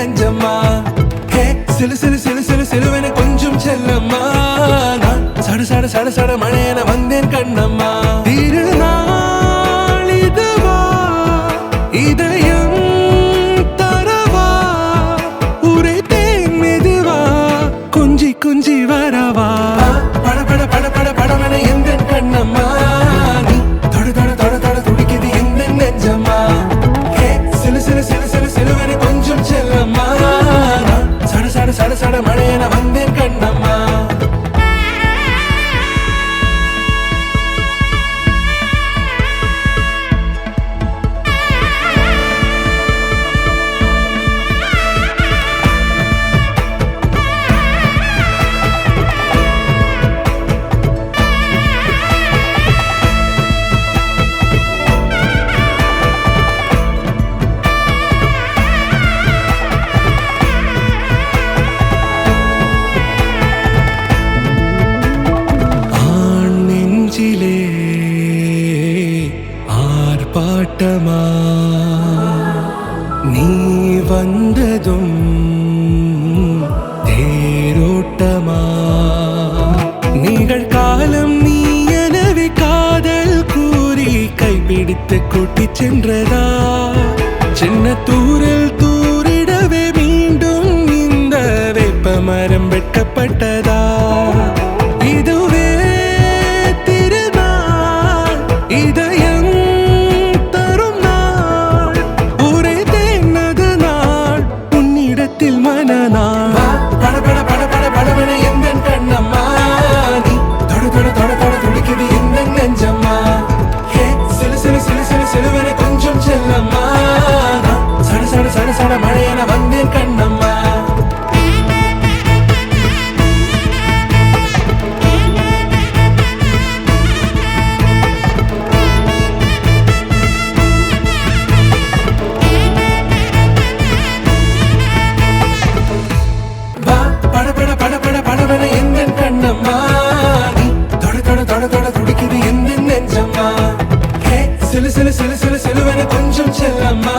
நெஞ்சம்மா ஹே சிலு சிலு சிலு சிலு சிலுவென கொஞ்சம் செல்லம்மா நான் சட சட சட சட மழையென வந்தேன் கண்ணம்மா திருநாள் இதுவா இதயம் தரவா உரைத்தேன் மெதுவா கொஞ்சி கொஞ்சி வரவா பட பட பட பட படவென எந்த கண்ணம்மா நீ தொட தொட தொட தொட துடிக்குது எந்த நெஞ்சம்மா ஹே சிலு சிலு சிலு சிலு சிலுவென கொஞ்சம் செல்லம்மா நான் சட சட சட சட மழையென வந்தேன் கண்ணம்மா ஆர்ப்பாட்டமா நீ வந்ததும் தேரோட்டமா நிகழ்காலம் நீ எனவே காதல் கூறி கைப்பிடித்து கூட்டிச் சென்றதா சின்ன தூரல் தூரிடவே மீண்டும் இந்த வேப்ப மரம் வெட்கப்பட்டதா இதுவே திருநாள் இதயம் தரும் நாள் உரைத்தேனது நாள் உன்னிடத்தில் மனநாள் பட பட பட பட படவென எந்த கண்ணம்மா நீ தொட தொட தொட தொட துடிக்குது எந்த நெஞ்சம்மா ஹே சிலு சிலு சிலு சிலு சிலுவென கொஞ்சம் செல்லம்மா நான் சட சட சட சட மழையென வந்தேன் கண்ணம்மா பட பட பட பட படவென எந்த கண்ணம்மா நீ தொட தொட தொட தொட துடிக்குது எந்த நெஞ்சம்மா ஹே சிலு சிலு சிலு சிலு சிலுவென கொஞ்சம் செல்லம்மா